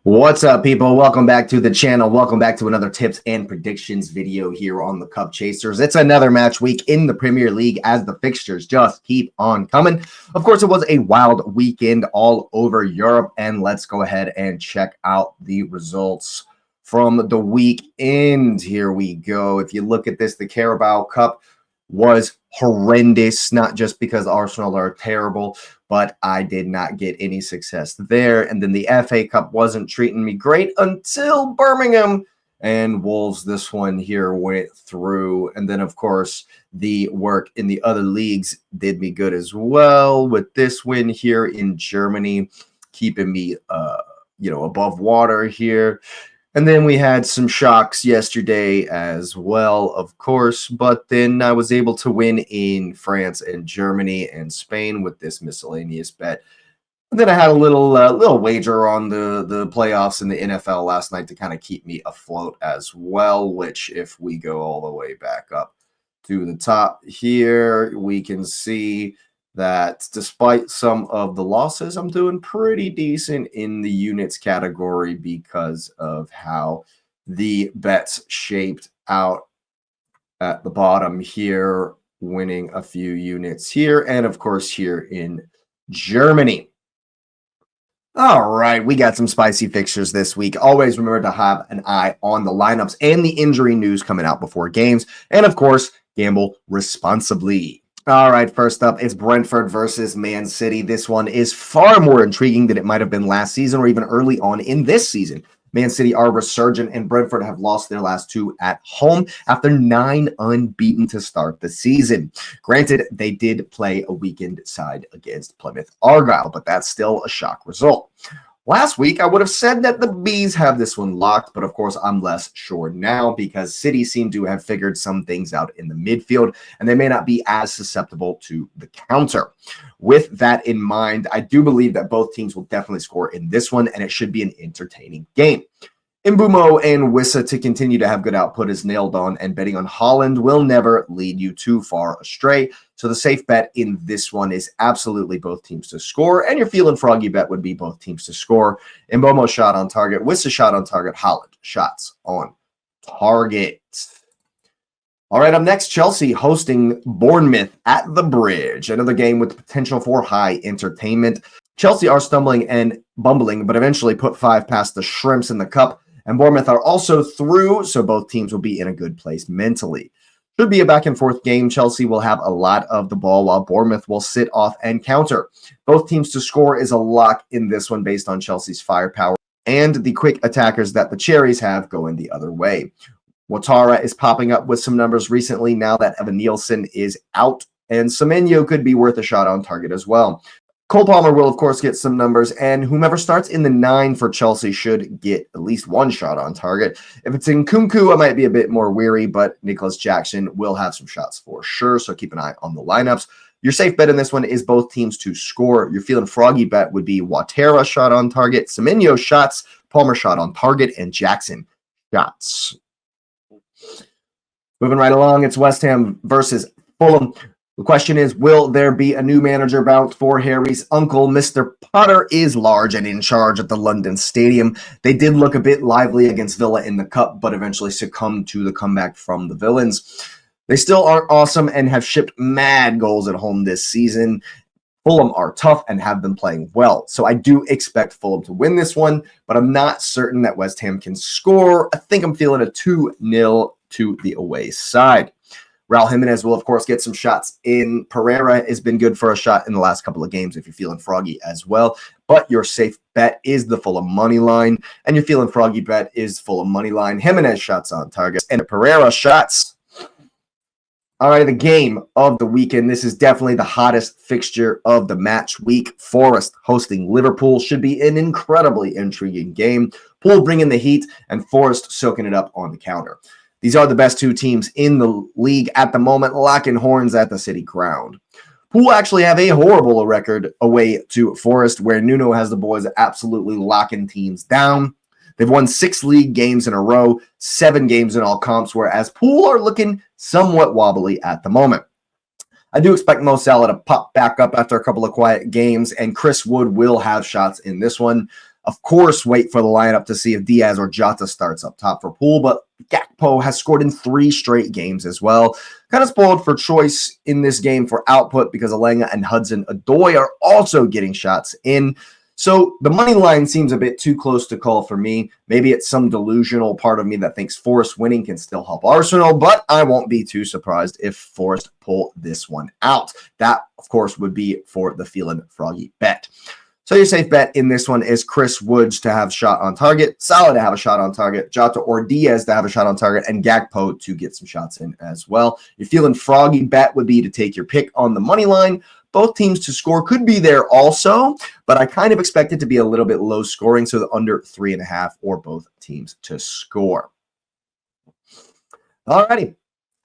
What's up, people? Welcome back to the channel. Welcome back to another tips and predictions video here on the Cup Chasers. It's another match week in the Premier League as the fixtures just keep on coming. Of course, it was a wild weekend all over Europe, and let's go ahead and check out the results from the weekend. Here we go. If you look at this, the Carabao Cup was horrendous, not just because Arsenal are terrible, but I did not get any success there. And then the FA Cup wasn't treating me great until Birmingham and Wolves. This one here went through. And then, of course, the work in the other leagues did me good as well, with this win here in Germany keeping me, above water here. And then we had some shocks yesterday as well, of course, but then I was able to win in France and Germany and Spain with this miscellaneous bet. And then I had a little wager on the playoffs in the NFL last night to kind of keep me afloat as well, which if we go all the way back up to the top here, we can see that despite some of the losses, I'm doing pretty decent in the units category because of how the bets shaped out at the bottom here, winning a few units here, and of course here in Germany. All right, we got some spicy fixtures this week. Always remember to have an eye on the lineups and the injury news coming out before games, and of course, gamble responsibly. All right, first up, it's Brentford versus Man City. This one is far more intriguing than it might have been last season or even early on in this season. Man City are resurgent, and Brentford have lost their last two at home after 9 unbeaten to start the season. Granted, they did play a weekend side against Plymouth Argyle, but that's still a shock result. Last week, I would have said that the Bees have this one locked, but of course, I'm less sure now because City seem to have figured some things out in the midfield, and they may not be as susceptible to the counter. With that in mind, I do believe that both teams will definitely score in this one, and it should be an entertaining game. Mbumo and Wissa to continue to have good output is nailed on, and betting on Holland will never lead you too far astray. So the safe bet in this one is absolutely both teams to score, and your feeling froggy bet would be both teams to score. Mbumo shot on target, Wissa shot on target, Holland shots on target. All right, up next, Chelsea hosting Bournemouth at the Bridge. Another game with potential for high entertainment. Chelsea are stumbling and bumbling, but eventually put 5 past the Shrimps in the Cup. And Bournemouth are also through, so both teams will be in a good place mentally. Should be a back-and-forth game. Chelsea will have a lot of the ball, while Bournemouth will sit off and counter. Both teams to score is a lock in this one based on Chelsea's firepower and the quick attackers that the Cherries have going the other way. Ouattara is popping up with some numbers recently now that Evan Nielsen is out, and Semenyo could be worth a shot on target as well. Cole Palmer will, of course, get some numbers, and whomever starts in the 9 for Chelsea should get at least one shot on target. If it's in Nkunku, I might be a bit more weary, but Nicholas Jackson will have some shots for sure, so keep an eye on the lineups. Your safe bet in this one is both teams to score. Your feeling froggy bet would be Ouattara shot on target, Semenyo shots, Palmer shot on target, and Jackson shots. Moving right along, it's West Ham versus Fulham. The question is, will there be a new manager bounce for Harry's uncle? Mr. Potter is large and in charge at the London Stadium. They did look a bit lively against Villa in the Cup, but eventually succumbed to the comeback from the Villains. They still aren't awesome and have shipped mad goals at home this season. Fulham are tough and have been playing well. So I do expect Fulham to win this one, but I'm not certain that West Ham can score. I think I'm feeling a 2-0 to the away side. Raul Jimenez will, of course, get some shots in. Pereira has been good for a shot in the last couple of games if you're feeling froggy as well. But your safe bet is the Fulham money line, and your feeling froggy bet is Fulham money line. Jimenez shots on target, and Pereira shots. All right, the game of the weekend. This is definitely the hottest fixture of the match week. Forest hosting Liverpool should be an incredibly intriguing game. Poole bringing the heat, and Forest soaking it up on the counter. These are the best two teams in the league at the moment, locking horns at the City ground. Poole actually have a horrible record away to Forest, where Nuno has the boys absolutely locking teams down. They've won 6 league games in a row, 7 games in all comps, whereas Poole are looking somewhat wobbly at the moment. I do expect Mo Salah to pop back up after a couple of quiet games, and Chris Wood will have shots in this one. Of course, wait for the lineup to see if Diaz or Jota starts up top for Pool, but Gakpo has scored in 3 straight games as well. Kind of spoiled for choice in this game for output because Alenga and Hudson-Odoi are also getting shots in. So the money line seems a bit too close to call for me. Maybe it's some delusional part of me that thinks Forest winning can still help Arsenal, but I won't be too surprised if Forest pull this one out. That, of course, would be for the Feelin' Froggy bet. So your safe bet in this one is Chris Woods to have shot on target, Salah to have a shot on target, Jota or Diaz to have a shot on target, and Gakpo to get some shots in as well. Your Feelin' Froggy bet would be to take your pick on the money line. Both teams to score could be there also, but I kind of expect it to be a little bit low scoring, so the under 3.5 or both teams to score. Alrighty,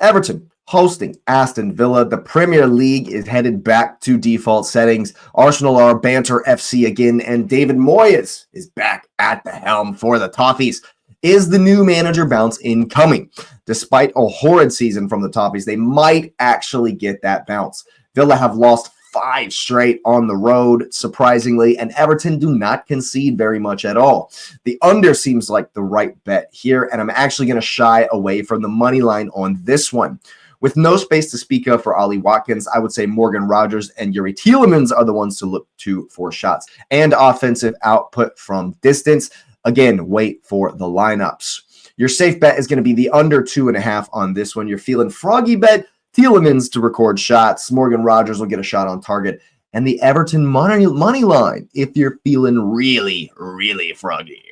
Everton hosting Aston Villa. The Premier League is headed back to default settings. Arsenal are Banter FC again, and David Moyes is back at the helm for the Toffees. Is the new manager bounce incoming? Despite a horrid season from the Toffees, they might actually get that bounce. Villa have lost 5 straight on the road, surprisingly, and Everton do not concede very much at all. The under seems like the right bet here, and I'm actually going to shy away from the money line on this one. With no space to speak of for Ollie Watkins, I would say Morgan Rogers and Yuri Tielemans are the ones to look to for shots and offensive output from distance. Again, wait for the lineups. Your safe bet is going to be the under 2.5 on this one. You're feeling froggy bet. Tielemans to record shots. Morgan Rogers will get a shot on target. And the Everton money line if you're feeling really, really froggy.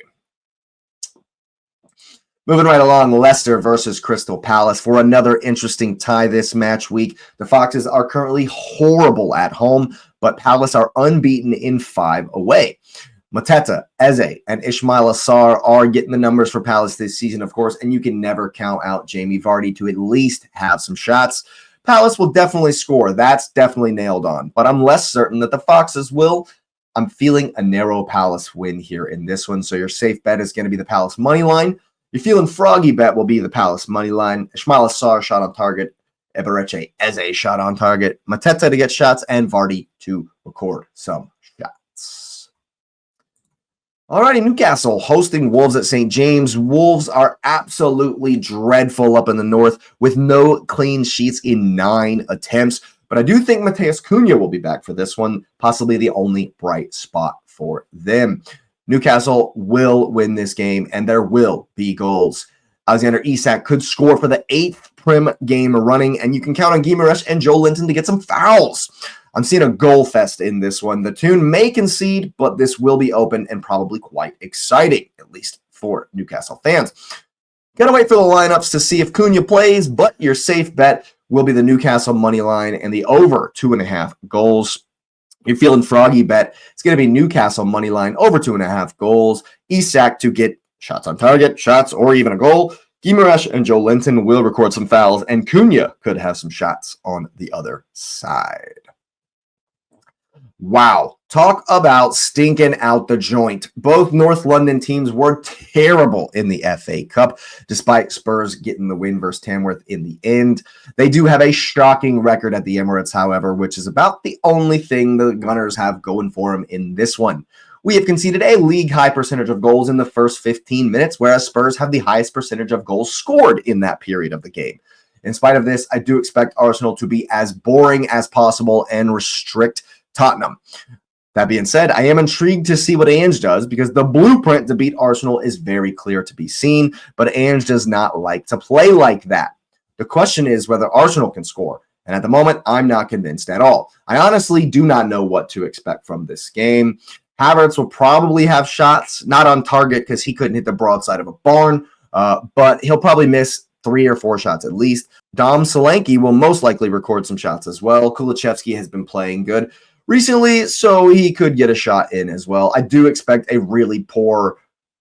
Moving right along, Leicester versus Crystal Palace for another interesting tie this match week. The Foxes are currently horrible at home, but Palace are unbeaten in 5 away. Mateta, Eze, and Ismail Assar are getting the numbers for Palace this season, of course, and you can never count out Jamie Vardy to at least have some shots. Palace will definitely score. That's definitely nailed on, but I'm less certain that the Foxes will. I'm feeling a narrow Palace win here in this one, so your safe bet is going to be the Palace money line. Your feeling froggy bet will be the Palace money line. Ismail Assar shot on target. Eberechi Eze shot on target. Mateta to get shots, and Vardy to record some shots. Alrighty, Newcastle hosting Wolves at St. James. Wolves are absolutely dreadful up in the north with no clean sheets in 9 attempts. But I do think Matheus Cunha will be back for this one, possibly the only bright spot for them. Newcastle will win this game, and there will be goals. Alexander Isak could score for the 8th Prem game running, and you can count on Guimaraes and Joe Linton to get some fouls. I'm seeing a goal fest in this one. The Toon may concede, but this will be open and probably quite exciting, at least for Newcastle fans. Gotta wait for the lineups to see if Cunha plays, but your safe bet will be the Newcastle money line and the over 2.5 goals. You're feeling froggy bet. It's going to be Newcastle money line over 2.5 goals. Isak to get shots on target, shots, or even a goal. Guimaraes and Joe Linton will record some fouls, and Cunha could have some shots on the other side. Wow, talk about stinking out the joint. Both North London teams were terrible in the FA Cup, despite Spurs getting the win versus Tamworth in the end. They do have a shocking record at the Emirates, however, which is about the only thing the Gunners have going for them in this one. We have conceded a league-high percentage of goals in the first 15 minutes, whereas Spurs have the highest percentage of goals scored in that period of the game. In spite of this, I do expect Arsenal to be as boring as possible and restrict Tottenham. That being said, I am intrigued to see what Ange does because the blueprint to beat Arsenal is very clear to be seen, but Ange does not like to play like that. The question is whether Arsenal can score, and at the moment, I'm not convinced at all. I honestly do not know what to expect from this game. Havertz will probably have shots, not on target because he couldn't hit the broadside of a barn, but he'll probably miss 3 or 4 shots at least. Dom Solanke will most likely record some shots as well. Kulusevski has been playing good recently, so he could get a shot in as well. I do expect a really poor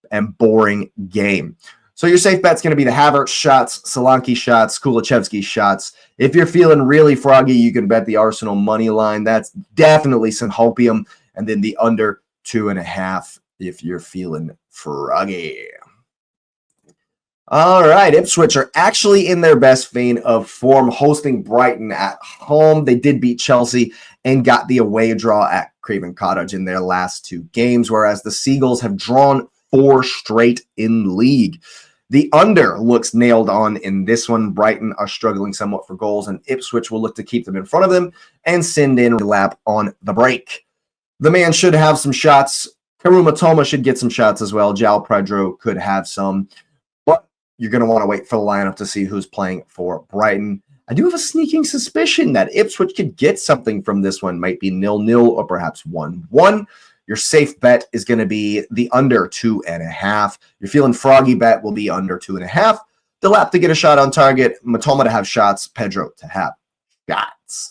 and boring game. So your safe bet's going to be the Havertz shots, Solanke shots, Kulusevski shots. If you're feeling really froggy, you can bet the Arsenal money line. That's definitely some hopium. And then the under 2.5 if you're feeling froggy. All right, Ipswich are actually in their best vein of form, hosting Brighton at home. They did beat Chelsea and got the away draw at Craven Cottage in their last 2 games, whereas the Seagulls have drawn 4 straight in league. The under looks nailed on in this one. Brighton are struggling somewhat for goals, and Ipswich will look to keep them in front of them and send in a lap on the break. The man should have some shots. Karuma Toma should get some shots as well. João Pedro could have some. You're going to want to wait for the lineup to see who's playing for Brighton. I do have a sneaking suspicion that Ipswich could get something from this one. Might be 0-0 or perhaps 1-1. Your safe bet is going to be the under 2.5. Your feeling froggy bet will be under 2.5. Delap to get a shot on target. Matoma to have shots. Pedro to have shots.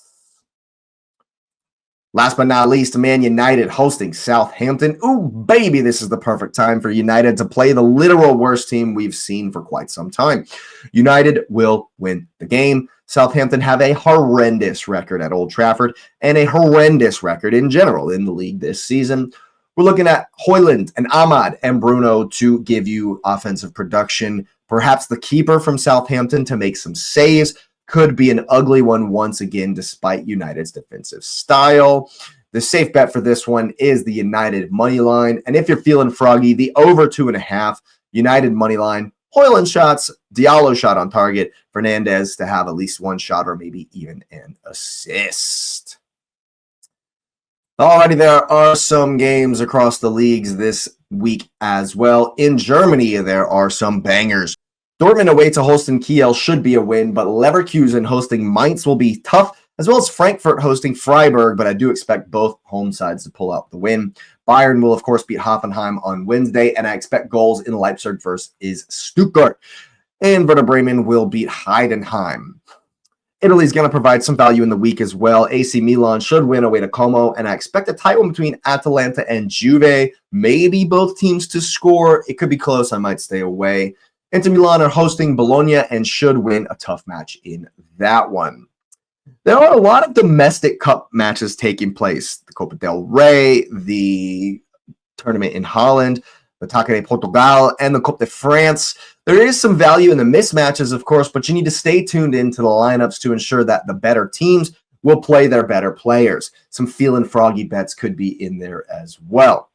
Last but not least, Man United hosting Southampton. Ooh, baby, this is the perfect time for United to play the literal worst team we've seen for quite some time. United will win the game. Southampton have a horrendous record at Old Trafford and a horrendous record in general in the league this season. We're looking at Højlund and Ahmad and Bruno to give you offensive production. Perhaps the keeper from Southampton to make some saves. Could be an ugly one once again, despite United's defensive style. The safe bet for this one is the United money line. And if you're feeling froggy, the over 2.5, United money line. Højlund shots, Diallo shot on target, Fernandez to have at least 1 shot or maybe even an assist. Alrighty, there are some games across the leagues this week as well. In Germany, there are some bangers. Dortmund away to hosting Kiel should be a win, but Leverkusen hosting Mainz will be tough, as well as Frankfurt hosting Freiburg, but I do expect both home sides to pull out the win. Bayern will, of course, beat Hoffenheim on Wednesday, and I expect goals in Leipzig versus Stuttgart. And Werder Bremen will beat Heidenheim. Italy's going to provide some value in the week as well. AC Milan should win away to Como, and I expect a tight one between Atalanta and Juve. Maybe both teams to score. It could be close. I might stay away. Inter Milan are hosting Bologna and should win a tough match in that one. There are a lot of domestic cup matches taking place. The Copa del Rey, the tournament in Holland, the Taça de Portugal, and the Coupe de France. There is some value in the mismatches, of course, but you need to stay tuned into the lineups to ensure that the better teams will play their better players. Some feeling froggy bets could be in there as well.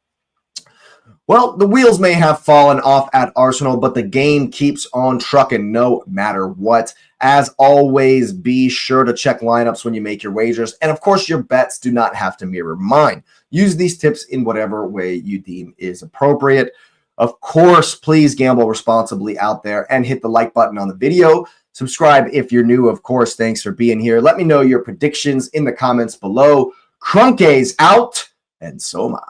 Well, the wheels may have fallen off at Arsenal, but the game keeps on trucking no matter what. As always, be sure to check lineups when you make your wagers. And of course, your bets do not have to mirror mine. Use these tips in whatever way you deem is appropriate. Of course, please gamble responsibly out there and hit the like button on the video. Subscribe if you're new. Of course, thanks for being here. Let me know your predictions in the comments below. Crunke's out, and so am I.